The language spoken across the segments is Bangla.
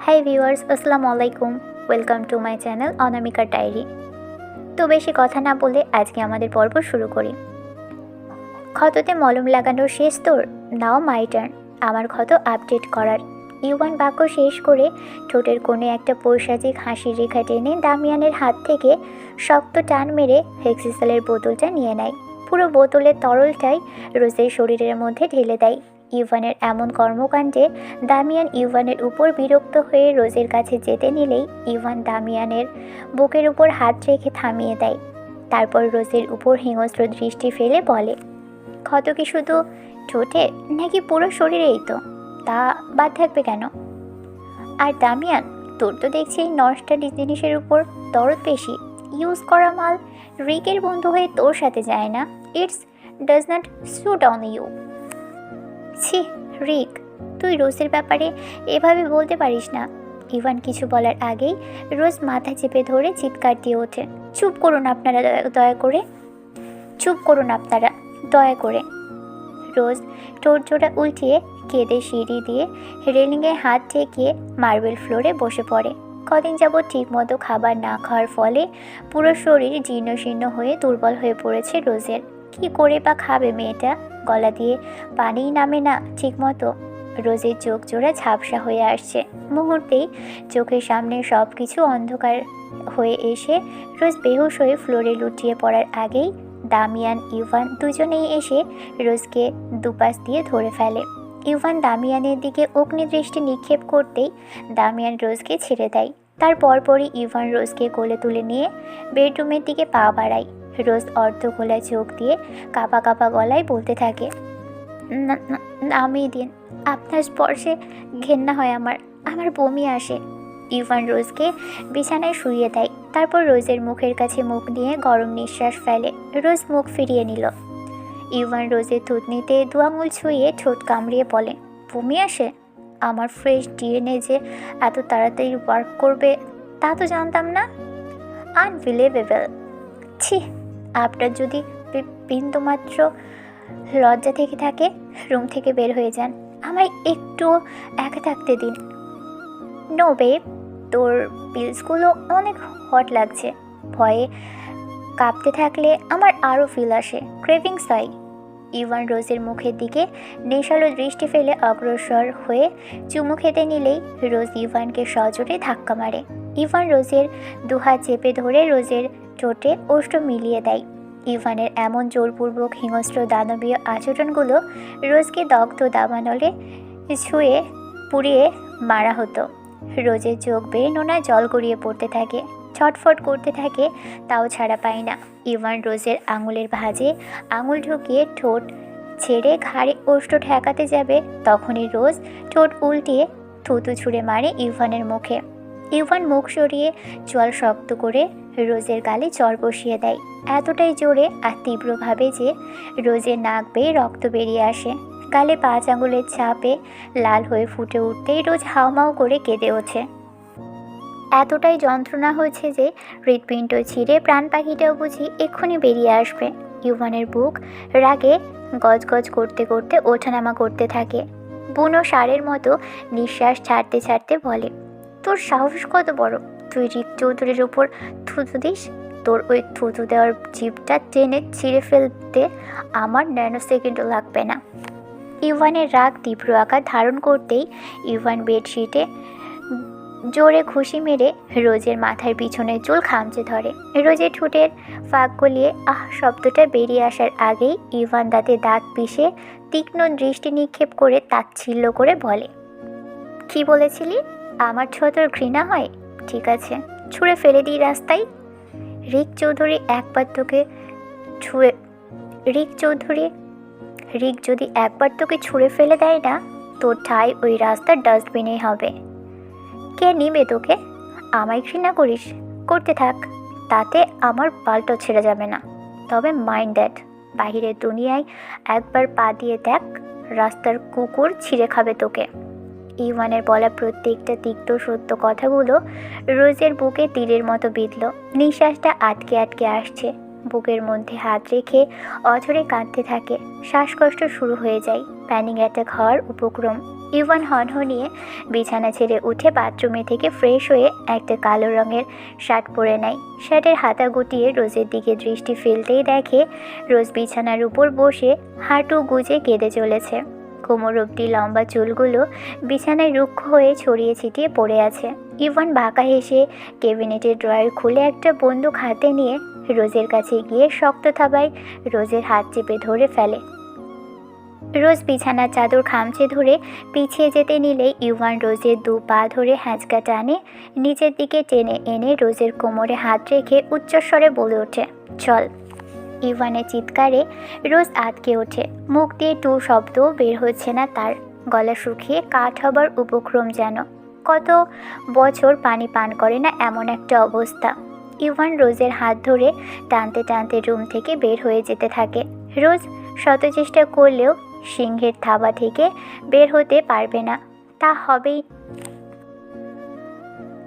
হাই ভিউয়ার্স, আসসালামু আলাইকুম। Welcome to my channel Anamika diary. তো বেশি কথা না বলে আজকে আমাদের পর্ব শুরু করি। ক্ষততে মলম লাগানোর শেষ তোর, নাও মাই টার্ন আমার ক্ষত আপডেট করার। ইউয়ান বাক্য শেষ করে ঠোঁটের কোণে একটা পৈশাচিক হাসির রেখা টেনে দামিয়ানের হাত থেকে শক্ত টান মেরে হেক্সিসেলের বোতলটা নিয়ে নেয়। পুরো বোতলের তরলটাই রোজের শরীরের মধ্যে ঢেলে দেয়। ইভানের এমন কর্মকাণ্ডে দামিয়ান ইভানের উপর বিরক্ত হয়ে রোজের কাছে যেতে নিলেই ইভান দামিয়ানের বুকের উপর হাত রেখে থামিয়ে দেয়। তারপর রোজের উপর হিংস্র দৃষ্টি ফেলে বলে, ক্ষত কি শুধু ঠোঁটে নাকি পুরো শরীরেই? তো তা বাদ থাকবে কেন? আর দামিয়ান, তোর তো দেখছি এই নষ্ট জিনিসের উপর দরদ বেশি। ইউজ করা মাল রিকের বন্ধু হয়ে তোর সাথে যায় না। It's does not suit on you. ছি রিক, তুই রোজের ব্যাপারে এভাবে বলতে পারিস না। ইভান কিছু বলার আগেই রোজ মাথা চেপে ধরে চিৎকার দিয়ে ওঠে, চুপ করুন আপনারা, দয়া করে চুপ করুন আপনারা, দয়া করে। রোজ ঠোঁট জোড়া উল্টিয়ে কেঁদে সিঁড়ি দিয়ে রেলিংয়ে হাত ঠেকিয়ে মার্বেল ফ্লোরে বসে পড়ে। কদিন যাবৎ ঠিকমতো খাবার না খাওয়ার ফলে পুরো শরীর জীর্ণশীর্ণ হয়ে দুর্বল হয়ে পড়েছে রোজের। কি করে বা খাবে মেয়েটা? গলা দিয়ে পানিই নামে না ঠিকমতো। রোজের চোখ জোড়া ঝাপসা হয়ে আসছে। মুহূর্তেই চোখের সামনে সব কিছু অন্ধকার হয়ে এসে রোজ বেহুশ হয়ে ফ্লোরে লুটিয়ে পড়ার আগেই দামিয়ান ইভান দুজনেই এসে রোজকে দুপাশ দিয়ে ধরে ফেলে। ইভান দামিয়ানের দিকে অগ্নিদৃষ্টি নিক্ষেপ করতেই দামিয়ান রোজকে ছেড়ে দেয়। তার পরপরই ইভান রোজকে কোলে তুলে নিয়ে বেডরুমের দিকে পা বাড়ায়। রোজ অর্ধখোলা চোখ দিয়ে কাঁপা কাঁপা গলায় বলতে থাকে, নামিয়ে দিন, আপনার স্পর্শে ঘেন্না হয় আমার, আমার বমি আসে। ইভান রোজকে বিছানায় শুইয়ে দেয়। তারপর রোজের মুখের কাছে মুখ নিয়ে গরম নিঃশ্বাস ফেলে। রোজ মুখ ফিরিয়ে নিল। ইভান রোজের থুতনিতে দু আঙুল ছুঁয়ে ঠোঁট কামড়িয়ে বলে, বমি আসে? আমার ফ্রেশ ডিএনএ যে এত তাড়াতাড়ি ওয়ার্ক করবে তা তো জানতাম না। আনবিলিভেবল। ছি, আপনার যদি বিন্দুমাত্র লজ্জা থেকে থাকে রুম থেকে বের হয়ে যান, আমায় একটু একা থাকতে দিন। নো বেব, তোর পিলসগুলো অনেক হট লাগছে। ভয়ে কাঁপতে থাকলে আমার আরও ফিল আসে, ক্রেভিংস হয়। ইভান রোজের মুখের দিকে নেশালো দৃষ্টি ফেলে অগ্রসর হয়ে চুমু খেতে নিলেই রোজ ইভানকে সজোরে ধাক্কা মারে। ইভান রোজের দুহাত চেপে ধরে রোজের ঠোঁটে ওষ্ঠ মিলিয়ে দেয়। ইভানের এমন জোরপূর্বক হিংস্র দানবীয় আচরণগুলো রোজকে দগ্ধ দাবানলে ছুঁয়ে পুড়িয়ে মারা হতো। রোজের চোখ বেয়ে নোনা জল গড়িয়ে পড়তে থাকে, ছটফট করতে থাকে, তাও ছাড়া পায় না। ইভান রোজের আঙুলের ভাঁজে আঙুল ঢুকিয়ে ঠোঁট ছেড়ে ঘাড়ে ওষ্ঠ ঠেকাতে যাবে, তখনই রোজ ঠোঁট উল্টিয়ে থুতু ছুঁড়ে মারে ইভানের মুখে। ইভান মুখ সরিয়ে চোয়াল শক্ত করে রোজের গালে চড় বসিয়ে দেয়, এতটাই জোরে আর তীব্রভাবে যে রোজের নাক বেয়ে রক্ত বেরিয়ে আসে। গালে 5 আঙুলের ছাপে লাল হয়ে ফুটে উঠতেই রোজ হাউমাউ করে কেঁদে ওঠে। এতটাই যন্ত্রণা হয়েছে যে হৃৎপিণ্ড ছিঁড়ে প্রাণ পাখিটাও বুঝি এক্ষুনি বেরিয়ে আসবে। ইভানের বুক রাগে গজগজ করতে করতে ওঠানামা করতে থাকে। বুনো ষাঁড়ের মতো নিঃশ্বাস ছাড়তে ছাড়তে বলে, তোর সাহস কত বড়, তুই রিক চৌধুরীর উপর থুতু দিস? তোর ওই থুতু দেওয়ার জিভটা টেনে ছিঁড়ে ফেলতে আমার ন্যানো সেকেন্ডও লাগবে না। ইভানের রাগ তীব্র আকার ধারণ করতেই ইভান বেডশিটে জোরে ঘুষি মেরে রোজের মাথার পিছনের চুল খামচে ধরে। রোজের ঠোঁটের ফাঁক গলিয়ে আহ শব্দটা বেরিয়ে আসার আগেই ইভান দাঁতে দাঁত পিষে তীক্ষ্ণ দৃষ্টি নিক্ষেপ করে তাচ্ছিল্য করে বলে, কি বলেছিলি? আমার ছোঁয়া তোর ঘৃণা হয়? ঠিক আছে, ছুঁড়ে ফেলে দিই রাস্তায়। রিক চৌধুরী একবার তোকে ছুঁড়ে রিক যদি একবার তোকে ছুঁড়ে ফেলে দেয় না, তোর ঠাঁই ওই রাস্তার ডাস্টবিনেই হবে। কে নিবে তোকে? আমায় ঘৃণা করিস? করতে থাক, তাতে আমার পাল্টো ছেড়ে যাবে না। তবে মাইন্ড দ্যাট, বাহিরের দুনিয়ায় একবার পা দিয়ে দেখ, রাস্তার কুকুর ছিঁড়ে খাবে তোকে। ইভানের বলা প্রত্যেকটা তিক্ত সত্য কথাগুলো রোজের বুকে তীরের মতো বিঁধল। নিঃশ্বাসটা আটকে আটকে আসছে। বুকের মধ্যে হাত রেখে অঝরে কাঁদতে থাকে। শ্বাসকষ্ট শুরু হয়ে যায়, প্যানিক অ্যাটাক হওয়ার উপক্রম। ইভান হনহনিয়ে বিছানা ছেড়ে উঠে বাথরুমে থেকে ফ্রেশ হয়ে একটা কালো রঙের শার্ট পরে নেয়। শার্টের হাতা গুটিয়ে রোজের দিকে দৃষ্টি ফেলতেই দেখে রোজ বিছানার উপর বসে হাঁটু গুজে কেঁদে চলেছে। কোমর অবধি লম্বা চুলগুলো বিছানায় রুক্ষ হয়ে ছড়িয়ে ছিটিয়ে পড়ে আছে। ইভান বাঁকা হেসে ক্যাবিনেটের ড্রয়ার খুলে একটা বন্দুক হাতে নিয়ে রোজের কাছে গিয়ে শক্ত থাবায় রোজের হাত চেপে ধরে ফেলে। রোজ বিছানার চাদর খামচে ধরে পিছিয়ে যেতে নিলে ইভান রোজের দু পা ধরে হ্যাঁচকা টানে নিচের দিকে টেনে এনে রোজের কোমরে হাত রেখে উচ্চস্বরে বলে ওঠে, চল। ইভানের চিৎকারে রোজ আটকে ওঠে। মুখ দিয়ে টু শব্দও বের হচ্ছে না তার। গলা শুকিয়ে কাঠ হবার উপক্রম যেন। কত বছর পানি পান করে না এমন একটা অবস্থা। ইভান রোজের হাত ধরে টানতে টানতে রুম থেকে বের হয়ে যেতে থাকে। রোজ শত চেষ্টা করলেও সিংহের থাবা থেকে বের হতে পারবে না। তা হবেই,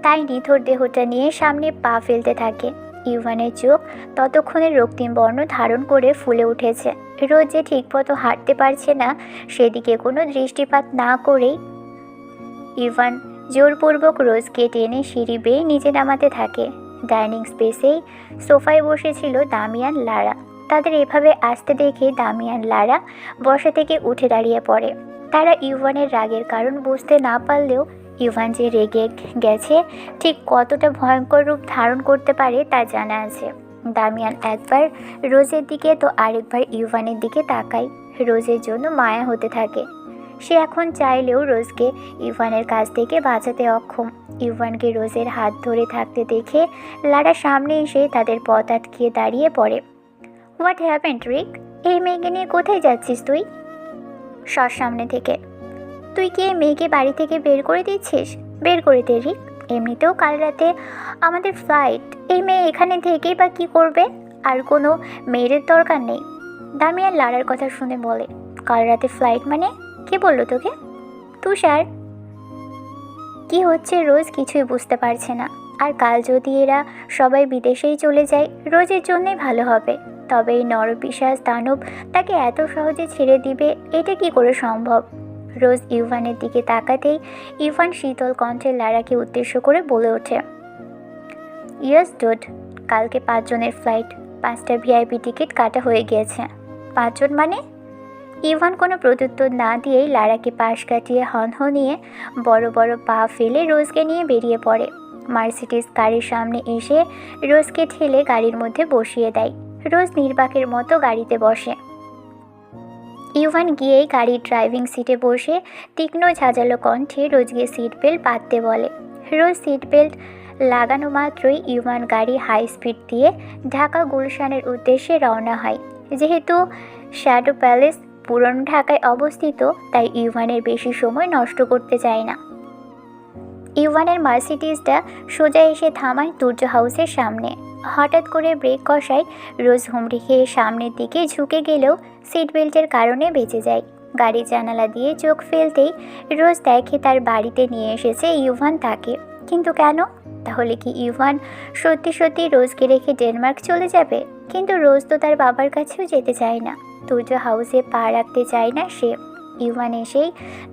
তাই নিথর দেহটা নিয়ে সামনে পা ফেলতে থাকে। ইভানের চোখ ততক্ষণে রক্তিম বর্ণ ধারণ করে ফুলে উঠেছে। রোজ যে ঠিকমতো হাঁটতে পারছে না সেদিকে কোনো দৃষ্টিপাত না করেই ইভান জোরপূর্বক রোজকে টেনে সিঁড়ি বেয়ে নিচে নামাতে থাকে। ডাইনিং স্পেসেই সোফায় বসেছিল দামিয়ান লারা। তাদের এভাবে আসতে দেখে দামিয়ান লারা বসা থেকে উঠে দাঁড়িয়ে পড়ে। তারা ইভানের রাগের কারণ বুঝতে না পারলেও ইভান যে রেগে গেছে ঠিক কতটা ভয়ঙ্কর রূপ ধারণ করতে পারে তা জানা আছে। দামিয়ান একবার রোজের দিকে তো আরেকবার ইভানের দিকে তাকায়। রোজের জন্য মায়া হতে থাকে। সে এখন চাইলেও রোজকে ইভানের কাছ থেকে বাঁচাতে অক্ষম। ইভানকে রোজের হাত ধরে থাকতে দেখে লারা সামনে এসে তাদের পথ আটকিয়ে দাঁড়িয়ে পড়ে। হোয়াট হ্যাপেন্ড রিক? এই মেয়েকে নিয়ে কোথায় যাচ্ছিস তুই? সর সামনে থেকে। তুই কি এই মেয়েকে বাড়ি থেকে বের করে দিচ্ছিস? বের করে দে রিক। এমনিতেও কাল রাতে আমাদের ফ্লাইট। এই মেয়ে এখানে থেকেই বা কী করবে? আর কোনো মেয়ের দরকার নেই। দামিয়ান লারার কথা শুনে বলে, কাল রাতে ফ্লাইট মানে? কে বললো তোকে? তুষার। কি হচ্ছে রোজ কিছুই বুঝতে পারছে না। আর কাল যদি এরা সবাই বিদেশেই চলে যায় রোজের জন্যই ভালো হবে। তবে এই নরপিশাচ দানব তাকে এত সহজে ছেড়ে দিবে, এটা কি করে সম্ভব? রোজ ইভানের দিকে তাকাতেই ইভান শীতল কণ্ঠে লারাকে উদ্দেশ্য করে বলে ওঠে, ইয়েস ডুড, কালকে 5 জনের ফ্লাইট, 5টা ভিআইপি টিকিট কাটা হয়ে গিয়েছে। 5 জন মানে? ইভান কোনো প্রত্যুত্তর না দিয়েই লারাকে পাশ কাটিয়ে হনহনিয়ে বড় বড় পা ফেলে রোজকে নিয়ে বেরিয়ে পড়ে। মার্সিডিজ গাড়ির সামনে এসে রোজকে ঠেলে গাড়ির মধ্যে বসিয়ে দেয়। রোজ নির্বাকের মতো গাড়িতে বসে। ইভান গিয়েই গাড়ির ড্রাইভিং সিটে বসে তীক্ষ্ণ ঝাঁঝালো কণ্ঠে রোজকে সিট বেল্ট বাঁধতে বলে। রোজ সিট বেল্ট লাগানো মাত্রই ইভান গাড়ি হাই স্পিড দিয়ে ঢাকা গুলশানের উদ্দেশ্যে রওনা হয়। যেহেতু শ্যাডো প্যালেস পুরনো ঢাকায় অবস্থিত তাই ইভানের বেশি সময় নষ্ট করতে চায় না। ইভানের মার্সিডিজটা সোজা এসে থামায় তুর্য হাউসের সামনে। হঠাৎ করে ব্রেক কষায় রোজ হুমড়ি খেয়ে সামনের দিকে ঝুঁকে গেলেও সিট বেল্টের কারণে বেঁচে যায়। গাড়ির জানালা দিয়ে চোখ ফেলতেই রোজ দেখে তার বাড়িতে নিয়ে এসেছে ইভান তাকে। কিন্তু কেন? তাহলে কি ইভান সত্যি সত্যি রোজকে রেখে ডেনমার্ক চলে যাবে? কিন্তু রোজ তো তার বাবার কাছেও যেতে চায় না। তুর্য হাউসে পা রাখতে চায় না সে। ইভান এসেই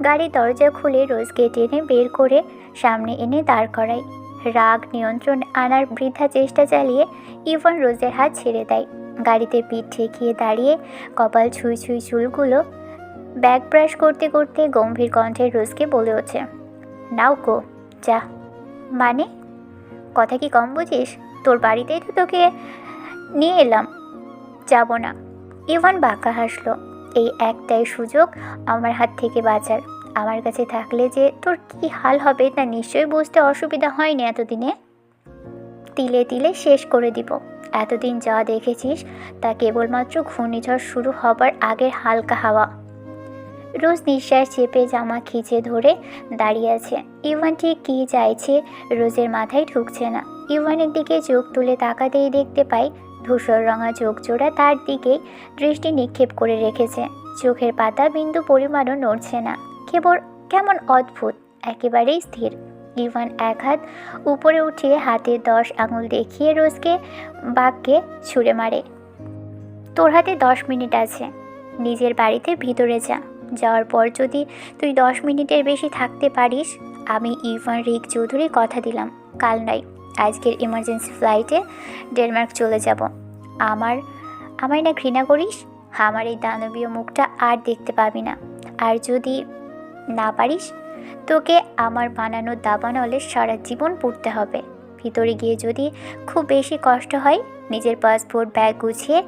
গাড়ির দরজা খুলে রোজকে টেনে বের করে সামনে এনে দাঁড় করায়। রাগ নিয়ন্ত্রণ আনার বৃথা চেষ্টা চালিয়ে ইভান রোজের হাত ছেড়ে দেয়। গাড়িতে পিঠ ঠেকিয়ে দাঁড়িয়ে কপাল ছুঁই ছুঁই চুলগুলো ব্যাক ব্রাশ করতে করতে গম্ভীর কণ্ঠে রোজকে বলে ওঠে, নাও গো, যা। মানে? কথা কি কম বুঝিস? তোর বাড়িতেই তো তোকে নিয়ে এলাম, যাব না। ইভান বাঁকা হাসলো। এই একটাই সুযোগ আমার হাত থেকে বাঁচার। আমার কাছে থাকলে যে তোর কি হাল হবে তা নিশ্চয়ই বুঝতে অসুবিধা হয়নি এতদিনে। তিলে তিলে শেষ করে দিব। এতদিন যা দেখেছিস তা কেবলমাত্র ঘূর্ণিঝড় শুরু হবার আগের হালকা হাওয়া। রোজ নিঃশ্বাস চেপে জামা খিঁচে ধরে দাঁড়িয়ে আছে। ইভান ঠিক কী চাইছে রোজের মাথায় ঢুকছে না। ইভানের দিকে চোখ তুলে তাকাতেই দেখতে পাই ধূসর রঙা চোখ জোড়া তার দিকেই দৃষ্টি নিক্ষেপ করে রেখেছে। চোখের পাতা বিন্দু পরিমাণও নড়ছে না। কেমন অদ্ভুত, একেবারেই স্থির। ইভান এক হাত উপরে উঠিয়ে হাতের 10 আঙুল দেখিয়ে রোজকে বাক্যে ছুঁড়ে মারে। তোর হাতে 10 মিনিট আছে, নিজের বাড়িতে ভিতরে যা। যাওয়ার পর যদি তুই 10 মিনিটের বেশি থাকতে পারিস, আমি ইভান রিক চৌধুরী কথা দিলাম কাল নয় আজকের ইমার্জেন্সি ফ্লাইটে ডেনমার্ক চলে যাব। আমায় না ঘৃণা করিস? আমার এই দানবীয় মুখটা আর দেখতে পাবি না। আর যদি না পারিস, তোকে আমার বানানো দাবানলে সারা জীবন পড়তে হবে। ভিতরে গিয়ে যদি খুব বেশি কষ্ট হয়, নিজের পাসপোর্ট ব্যাগ গুছিয়ে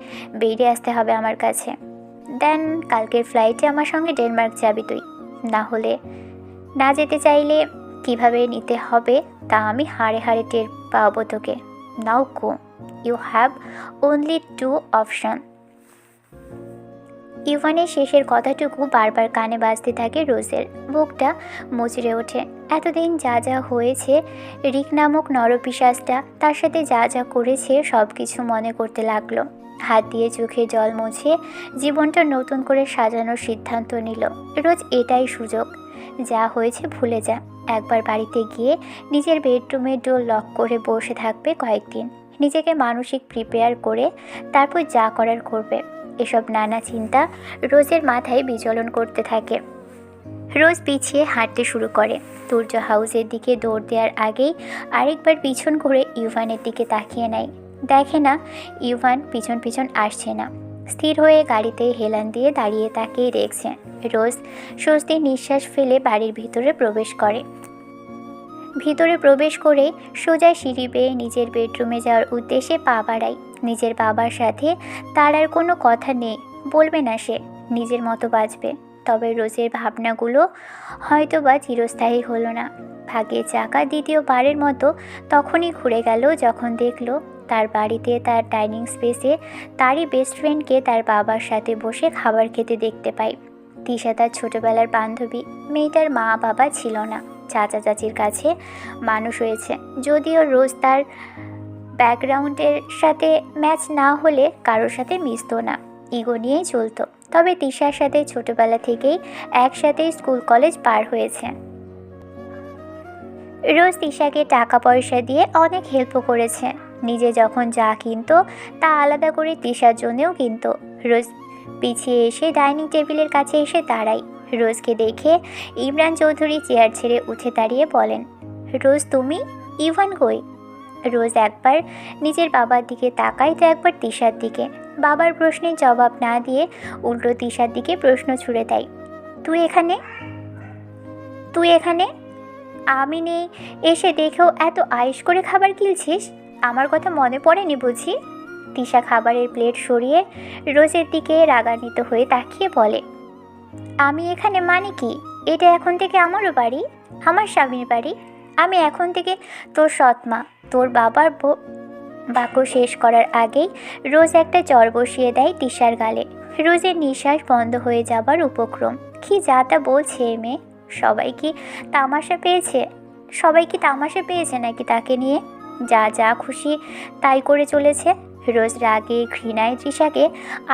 বেরিয়ে আসতে হবে আমার কাছে। দেন কালকের ফ্লাইটে আমার সঙ্গে ডেনমার্ক যাবি তুই। না হলে, না যেতে চাইলে কিভাবে নিতে হবে তা আমি হাড়ে হাড়ে টের পাবো তোকে। নাও গো, ইউ হ্যাভ অনলি 2 অপশন। ইভানের শেষের কথাটুকু বারবার কানে বাজতে থাকে রোজের। বুকটা মুচড়ে ওঠে। এতদিন যা যা হয়েছে, রিক নামক নরপিশাচটা তার সাথে যা যা করেছে সব কিছু মনে করতে লাগলো। হাত দিয়ে চোখে জল মুছে জীবনটা নতুন করে সাজানোর সিদ্ধান্ত নিল। রোজ এটাই সুযোগ, যা হয়েছে ভুলে যা। একবার বাড়িতে গিয়ে নিজের বেডরুমে ডোর লক করে বসে থাকবে কয়েকদিন, নিজেকে মানসিক প্রিপেয়ার করে তারপর যা করার করবে। এসব নানা চিন্তা রোজের মাথায় বিচলন করতে থাকে। রোজ পিছিয়ে হাঁটতে শুরু করে। তুর্য হাউসের দিকে দৌড় দেওয়ার আগেই আরেকবার পিছন ঘুরে ইভানের দিকে তাকিয়ে নেয়। দেখে না ইভান পিছন পিছন আসছে না। স্থির হয়ে গাড়িতে হেলান দিয়ে দাঁড়িয়ে তাকিয়ে দেখছে। রোজ স্বস্তির নিঃশ্বাস ফেলে বাড়ির ভিতরে প্রবেশ করে। ভিতরে প্রবেশ করে সোজা সিঁড়ি বেয়ে নিজের বেডরুমে যাওয়ার উদ্দেশ্যে পা বাড়ায়। নিজের বাবার সাথে তার আর কোনো কথা নেই, বলবে না সে, নিজের মতো বাঁচবে। তবে রোজের ভাবনাগুলো হয়তো বা চিরস্থায়ী হলো না। ভাগ্যের চাকা দ্বিতীয়বারের মতো তখনই ঘুরে গেল যখন দেখল তার বাড়িতে তার ডাইনিং স্পেসে তারই বেস্ট ফ্রেন্ডকে তার বাবার সাথে বসে খাবার খেতে দেখতে পায়। তিশা তার ছোটোবেলার বান্ধবী। মেয়েটার মা বাবা ছিল না, চাচা চাচির কাছে মানুষ হয়েছে। যদিও রোজ তার ব্যাকগ্রাউন্ডের সাথে ম্যাচ না হলে কারোর সাথে মিশতো না, ইগো নিয়েই চলতো। তবে তিশার সাথে ছোটোবেলা থেকেই একসাথে স্কুল কলেজ পার হয়েছে। রোজ তিশাকে টাকা পয়সা দিয়ে অনেক হেল্পও করেছে। নিজে যখন যা কিনতো তা আলাদা করে তিশার জন্যেও কিনতো। রোজ পিছিয়ে এসে ডাইনিং টেবিলের কাছে এসে দাঁড়ায়। রোজকে দেখে ইমরান চৌধুরী চেয়ার ছেড়ে উঠে দাঁড়িয়ে বলেন, রোজ তুমি? ইভান কই? রোজ একবার নিজের বাবার দিকে তাকায় তো একবার তিশার দিকে। বাবার প্রশ্নের জবাব না দিয়ে উল্টো তিশার দিকে প্রশ্ন ছুড়ে দেয়, তুই এখানে? আমি নেই এসে দেখেও এত আয়েশ করে খাবার গিলছিস? আমার কথা মনে পড়েনি বুঝি? তিশা খাবারের প্লেট সরিয়ে রোজের দিকে রাগান্বিত হয়ে তাকিয়ে বলে, আমি এখানে মানে কি? এটা এখন থেকে আমারও বাড়ি, আমার স্বামীর বাড়ি। আমি এখন থেকে তোর সৎমা। তোর বাবার বাক্য শেষ করার আগেই রোজ একটা চর বসিয়ে দেয় তিশার গালে। রোজের নিঃশ্বাস বন্ধ হয়ে যাবার উপক্রম। কি যা তা বলছে এ মেয়ে? সবাই কি তামাশা পেয়েছে নাকি তাকে নিয়ে? যা যা খুশি তাই করে চলেছে। রোজ রাগে ঘৃণায় তৃষাকে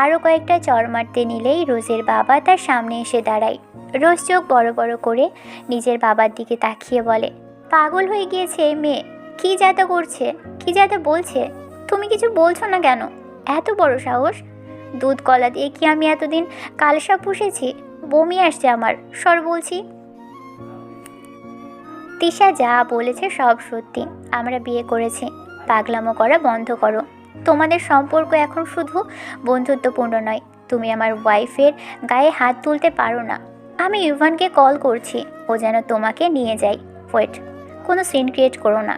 আরও কয়েকটা চর মারতে নিলেই রোজের বাবা তার সামনে এসে দাঁড়ায়। রোজ চোখ বড় বড় করে নিজের বাবার দিকে তাকিয়ে বলে, পাগল হয়ে গিয়েছে এই মেয়ে, কি যাতা করছে, কি যাতা বলছে? তুমি কিছু বলছো না কেন? এত বড় সাহস! দুধ কলা দিয়ে কি আমি এতদিন কালসাপ পুষেছি? বমি আসছে আমার, সর বলছি। তিশা যা বলেছে সব সত্যি। আমরা বিয়ে করেছি, পাগলামো করা বন্ধ করো। তোমাদের সম্পর্ক এখন শুধু বন্ধুত্বপূর্ণ নয়। তুমি আমার ওয়াইফের গায়ে হাত তুলতে পারো না। আমি ইভানকে কল করছি, ও যেন তোমাকে নিয়ে যায়। ওয়েট, কোনো সিন ক্রিয়েট করো না।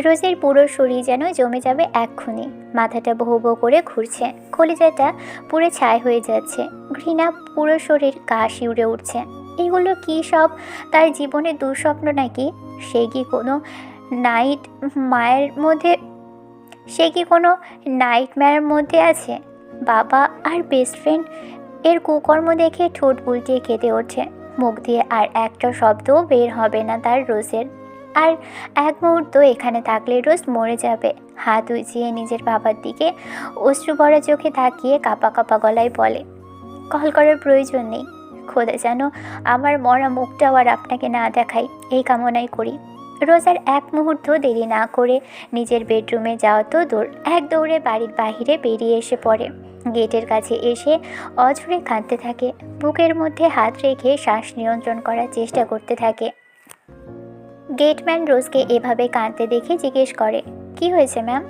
রোজের পুরো শরীর যেন জমে যাবে এক্ষুনি। মাথাটা বহু বহু করে ঘুরছে, কলিজাটা পুরো ছাই হয়ে যাচ্ছে। ঘৃণা পুরো শরীর গা শিউরে উঠছে। এগুলো কি সব তার জীবনের দুঃস্বপ্ন নাকি? সে কি কোনো নাইটমেয়ারের মধ্যে আছে? বাবা আর বেস্ট ফ্রেন্ড এর কুকর্ম দেখে ঠোঁট উল্টিয়ে কেঁদে ওঠে। মুখ দিয়ে আর একটা শব্দও বের হবে না তার রোজের। আর এক মুহূর্ত এখানে থাকলে রোজ মরে যাবে। হাত উঁচিয়ে নিজের বাবার দিকে অশ্রু ভরা চোখে তাকিয়ে কাঁপা কাঁপা গলায় বলে, কল করার প্রয়োজন নেই। খোদা যেন আমার মরা মুখটাও আর আপনাকে না দেখাই, এই কামনাই করি। রোজ আর এক মুহূর্ত দেরি না করে নিজের বেডরুমে যাওয়া তো দূর, এক দৌড়ে বাড়ির বাহিরে বেরিয়ে এসে পড়ে। গেটের কাছে এসে অঝরে কাঁদতে থাকে, বুকের মধ্যে হাত রেখে শ্বাস নিয়ন্ত্রণ করার চেষ্টা করতে থাকে। গেটম্যান রোজকে এভাবে কাঁদতে দেখে জিজ্ঞেস করে, কি হয়েছে ম্যাম?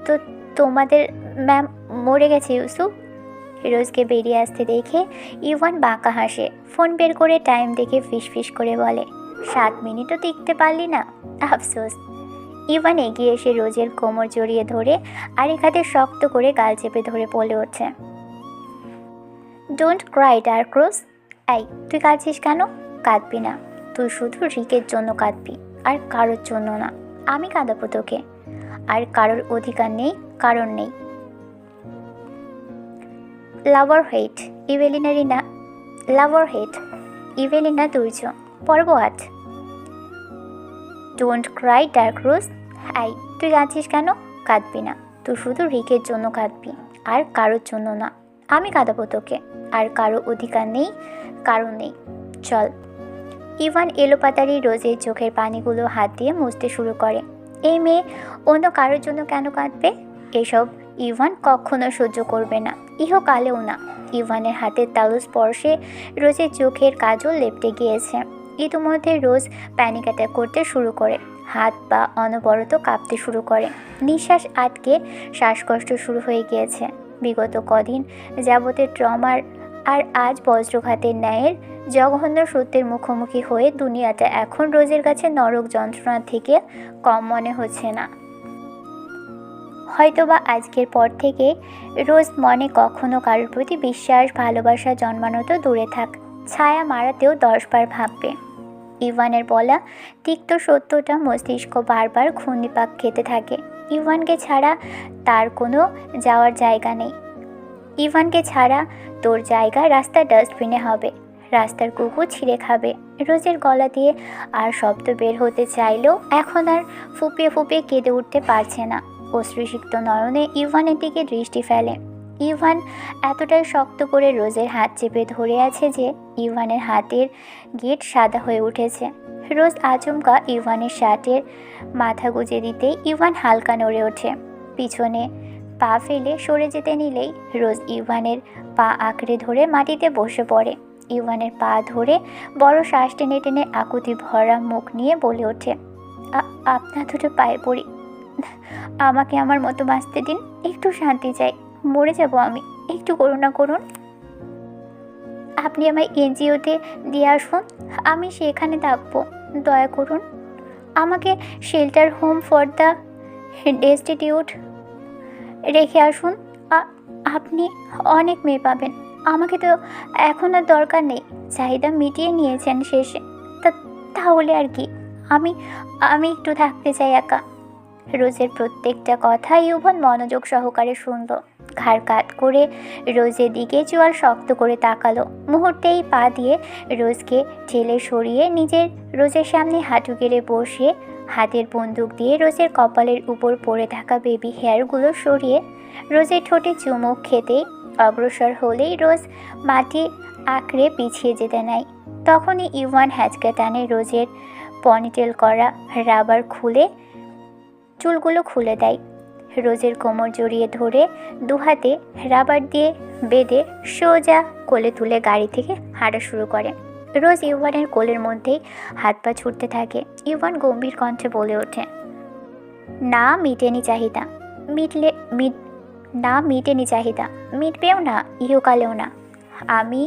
তো তোমাদের ম্যাম মরে গেছে ইউসুফ। রোজকে বেরিয়ে আসতে দেখে ইভান বাঁকা হাসে, ফোন বের করে টাইম দেখে ফিসফিস করে বলে, 7 মিনিটও টিকতে পারলি না, আফসোস। ইভান এগিয়ে এসে রোজের কোমর জড়িয়ে ধরে আরেক হাতে শক্ত করে গাল চেপে ধরে বলে ওঠে, ডোন্ট ক্রাই ডার্ক রোজ। এই তুই কাঁদছিস কেন? কাঁদবি না, তুই শুধু রিকের জন্য কাঁদবি, আর কারোর জন্য না। আমি কাঁদাবো তোকে, আর কারোর অধিকার নেই, কারণ নেই। লাভার হেট ইভেলিনা দুর্য, পর্ব 8। ডোন্ট ক্রাই ডার্ক রোজ। এই তুই কাঁদছিস কেন? কাঁদবি না, তুই শুধু রিকের জন্য কাঁদবি, আর কারোর জন্য না। আমি কাঁদাবো তোকে, আর কারো অধিকার নেই, কারণ নেই। চল। ইভান এলোপাতাড়ি রোজের চোখের পানিগুলো হাত দিয়ে মুছতে শুরু করে। এই মেয়ে অন্য কারোর জন্য কেন কাঁদবে? এসব ইভান কখনো সহ্য করবে না, ইহকালেও না। ইভানের হাতের তালু স্পর্শে রোজের চোখের কাজল লেপটে গিয়েছে। ইতিমধ্যে রোজ প্যানিক অ্যাটাক করতে শুরু করে, হাত পা অনবরত কাঁপতে শুরু করে, নিঃশ্বাস আটকে শ্বাসকষ্ট শুরু হয়ে গিয়েছে। বিগত কদিন যাবতের ট্রমার আর আজ বজ্রঘাতের ন্যায়ের জঘন্য সত্যের মুখোমুখি হয়ে দুনিয়াটা এখন রোজের কাছে নরক যন্ত্রণা থেকে কম মনে হচ্ছে না। হয়তোবা আজকের পর থেকে রোজ মনে কখনো কারোর প্রতি বিশ্বাস ভালোবাসা জন্মানো তো দূরে থাক, ছায়া মারাতেও 10 বার ভাববে। ইভানের বলা তিক্ত সত্যটা মস্তিষ্ক বারবার ঘূর্ণিপাক খেতে থাকে। ইভানকে ছাড়া তার কোনো যাওয়ার জায়গা নেই। ইভানকে ছাড়া তোর জায়গা রাস্তার ডাস্টবিনে হবে, রাস্তার কুকুর ছিঁড়ে খাবে। রোজের গলা দিয়ে আর শব্দ বের হতে চাইলেও এখন আর ফুপিয়ে ফুপিয়ে কেঁদে উঠতে পারছে না। অশ্রুসিক্ত নয়নে ইভানের দিকে দৃষ্টি ফেলে। ইভান এতটাই শক্ত করে রোজের হাত চেপে ধরে আছে যে ইভানের হাতের গিট সাদা হয়ে উঠেছে। রোজ আচমকা ইভানের শার্টের মাথা গুজে দিতেই ইভান হালকা নড়ে ওঠে। পিছনে পা ফেলে সরে যেতে নিলেই রোজ ইভানের পা আঁকড়ে ধরে মাটিতে বসে পড়ে। ইভানের পা ধরে বড় শ্বাস টেনে টেনে আকুতি ভরা মুখ নিয়ে বলে ওঠে, আপনার দুটো পায়ে পড়ি, আমাকে আমার মতো বাঁচতে দিন, একটু শান্তি চাই, মরে যাব আমি, একটু করুণা করুন। আপনি আমায় এনজিওতে দিয়ে আসুন, আমি সেখানে থাকবো, দয়া করুন। আমাকে shelter home for the destitute রেখে আসুন। আপনি অনেক মেয়ে পাবেন, আমাকে তো এখন আর দরকার নেই, চাহিদা মিটিয়ে নিয়েছেন শেষে। তাহলে আর কি, আমি আমি একটু থাকতে চাই একা। রোজের প্রত্যেকটা কথা ইউভান মনোযোগ সহকারে শুনল। ঘাড় কাত করে রোজের দিকে চোয়াল শক্ত করে তাকালো। মুহূর্তেই পা দিয়ে রোজকে ঠেলে সরিয়ে রোজের সামনে হাঁটু গেড়ে বসে হাতের বন্দুক দিয়ে রোজের কপালের উপর পড়ে থাকা বেবি হেয়ারগুলো সরিয়ে রোজের ঠোঁটে চুমুক খেতেই অগ্রসর হলেই রোজ মাটি আঁকড়ে পিছিয়ে যেতে নেয়। তখনই ইভান হ্যাচকা টানে রোজের পনিটেল করা রাবার খুলে চুলগুলো খুলে দেয়। রোজের কোমর জড়িয়ে ধরে দুহাতে রাবার দিয়ে বেঁধে সোজা কোলে তুলে গাড়ি থেকে হাঁটা শুরু করে। রোজ ইভানের কোলের মধ্যেই হাত পা ছুটতে থাকে। ইভান গম্ভীর কণ্ঠে বলে ওঠে, না মিটেনি চাহিদা, মিটেনি চাহিদা, মিটবেও না, ইহকালেও না। আমি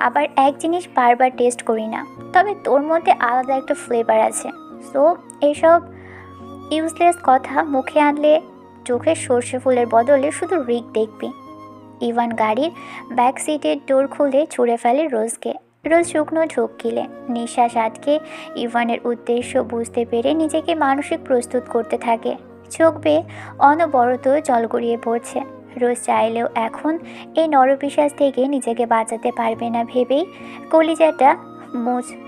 আবার এক জিনিস বারবার টেস্ট করি না, তবে তোর মধ্যে আলাদা একটা ফ্লেভার আছে। সো এসব ইউজলেস কথা মুখে আনলে চোখের সর্ষে ফুলের বদলে শুধু রিক দেখবি। ইভান গাড়ির ব্যাক সিটের ডোর খুলে ছুঁড়ে ফেলে রোজকে। রোজ শুকনো ঢোক গিলে নিঃশ্বাস আটকে ইভানের উদ্দেশ্য বুঝতে পেরে নিজেকে মানসিক প্রস্তুত করতে থাকে। চোখ বেয়ে অনবরত জল গড়িয়ে পড়ছে। রোজ চাইলেও এখন এই নরপিশাচ থেকে নিজেকে বাঁচাতে পারবে না ভেবেই কলিজাটা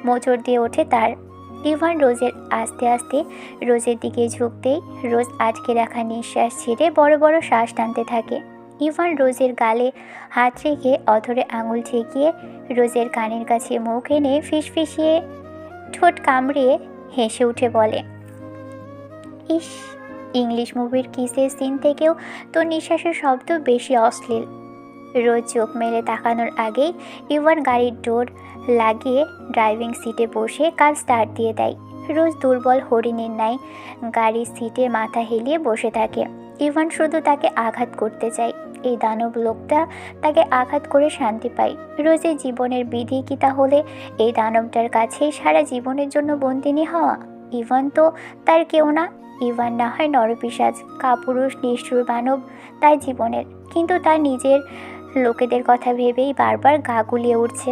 মোচড় দিয়ে ওঠে তার। ইভান রোজের আস্তে আস্তে রোজের দিকে ঝুঁকতেই রোজ আটকে রাখা নিঃশ্বাস ছেড়ে বড় বড় শ্বাস টানতে থাকে। ইভান রোজের গালে হাত রেখে অধরে আঙুল ঠেকিয়ে রোজের কানের কাছে মুখ এনে ফিসফিসিয়ে ঠোঁট কামড়িয়ে হেসে উঠে বলে, ইস, ইংলিশ মুভির কিসের সিন থেকেও তোর নিঃশ্বাসের শব্দ বেশি অশ্লীল। রোজ চোখ মেলে তাকানোর আগেই ইভান গাড়ির ডোর লাগিয়ে ড্রাইভিং সিটে বসে কার স্টার্ট দিয়ে দেয়। রোজ দুর্বল হরিণের ন্যায় গাড়ির সিটে মাথা হেলিয়ে বসে থাকে। ইভান শুধু তাকে আঘাত করতে চায়। এই দানব লোকটা তাকে আঘাত করে শান্তি পায়। রোজের জীবনের বিধি কি তাহলে এই দানবটার কাছেই সারা জীবনের জন্য বন্দিনী হওয়া? ইভান তো তার কেউ না। ইভান না হয় নরপিশাচ, কাপুরুষ, নিষ্ঠুর মানব তার জীবনের, কিন্তু তার নিজের লোকেদের কথা ভেবেই বারবার গা গুলিয়ে উঠছে।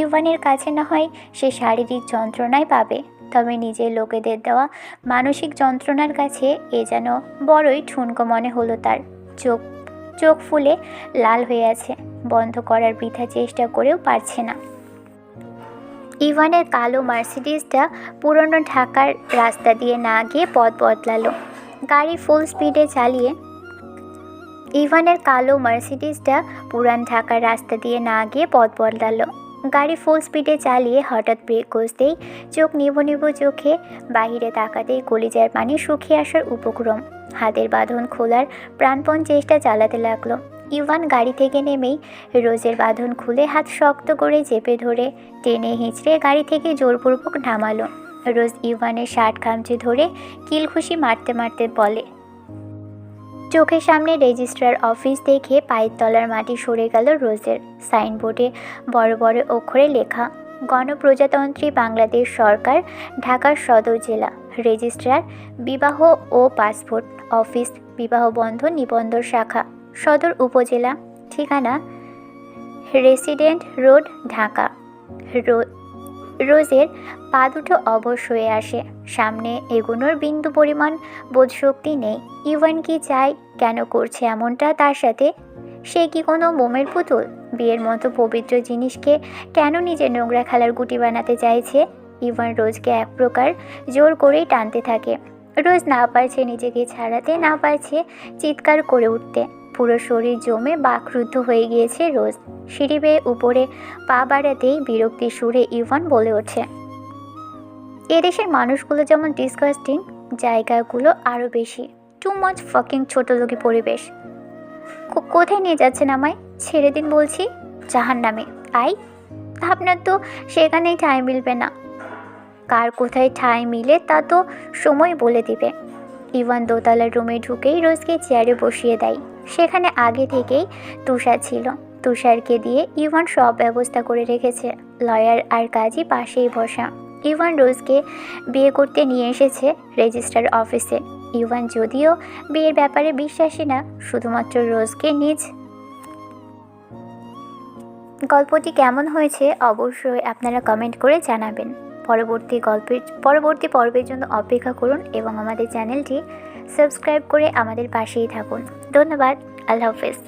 ইভানের কাছে না হয় সে শারীরিক যন্ত্রণায় পাবে, তবে নিজের লোকেদের দেওয়া মানসিক যন্ত্রণার কাছে এ যেন বড়ই ঠুনকো মনে হলো তার। চোখ চোখ ফুলে লাল হয়ে আছে, বন্ধ করার বৃথা চেষ্টা করেও পারছে না। ইভানের কালো মার্সিডিজটা পুরনো ঢাকার রাস্তা দিয়ে না গিয়ে পথ বদলালো। গাড়ি ফুল স্পিডে চালিয়ে ইভানের কালো মার্সিডিজটা পুরান ঢাকার রাস্তা দিয়ে না গিয়ে পথ বদলালো। গাড়ি ফুল স্পিডে চালিয়ে হঠাৎ ব্রেক কষতেই চোখ নিভু নিভু চোখে বাহিরে তাকাতেই কলিজার পানি শুকিয়ে আসার উপক্রম। হাতের বাঁধন খোলার প্রাণপণ চেষ্টা চালাতে লাগলো। ইভান গাড়ি থেকে নেমেই রোজের বাঁধন খুলে হাত শক্ত করে চেপে ধরে টেনে হিঁচড়ে গাড়ি থেকে জোরপূর্বক নামালো। রোজ ইভানের শার্ট খামচে ধরে কিলঘুষি মারতে মারতে বলে, চোখের সামনে রেজিস্ট্রার অফিস দেখে পায়ের তলার মাটি সরে গেল রোজের। সাইনবোর্ডে বড় বড় অক্ষরে লেখা, গণপ্রজাতন্ত্রী বাংলাদেশ সরকার, ঢাকার সদর জেলা। রেজিস্ট্রার, বিবাহ ও পাসপোর্ট অফিস, বিবাহ বন্ধন নিবন্ধন শাখা, সদর উপজেলা। ঠিকানা, রেসিডেন্ট রোড, ঢাকা। রোজের পা দুটো অবশ হয়ে আসে। সামনে এগোনোর বিন্দু পরিমাণ বোধশক্তি নেই। ইভান কি চায়, কেন করছে এমনটা তার সাথে? সে কি কোনো মোমের পুতুল? বিয়ের মতো পবিত্র জিনিসকে কেন নিজের নোংরা খেলার গুটি বানাতে চাইছে? ইভান রোজকে এক প্রকার জোর করেই টানতে থাকে। রোজ না পারছে নিজেকে ছাড়াতে, না পারছে চিৎকার করে উঠতে। পুরো শরীর জমে বাকরুদ্ধ হয়ে গিয়েছে রোজ। সিঁড়ি বেয়ে উপরে পা বাড়াতেই বিরক্তির সুরে ইভান বলে ওঠে, এদেশের মানুষগুলো যেমন ডিসগাস্টিং, জায়গাগুলো আরও বেশি। টু মাচ ফাকিং ছোটলোকি পরিবেশ। কোথায় নিয়ে যাচ্ছেন আমায়? ছেড়ে দিন বলছি, জাহান্নামে। আই, আপনার তো সেখানেই ঠাঁই মিলবে না। কার কোথায় ঠাঁই মিলে তা তো সময় বলে দিবে। ইভান দোতলার রুমে ঢুকেই রোজকে চেয়ারে বসিয়ে দেয়। সেখানে আগে থেকেই তুষার ছিল। তুষারকে দিয়ে ইভান সব ব্যবস্থা করে রেখেছে। লয়ার আর কাজী পাশেই বসা। ইভান রোজকে বিয়ে করতে নিয়ে এসেছে রেজিস্ট্রার অফিসে। ইভান যদিও বিয়ের ব্যাপারে বিশ্বাসী না, শুধুমাত্র রোজকে নিজ। গল্পটি কেমন হয়েছে অবশ্যই আপনারা কমেন্ট করে জানাবেন। পরবর্তী পর্বের জন্য অপেক্ষা করুন এবং আমাদের চ্যানেলটি সাবস্ক্রাইব করে আমাদের পাশেই থাকুন। ধন্যবাদ। আল্লাহ হাফেজ।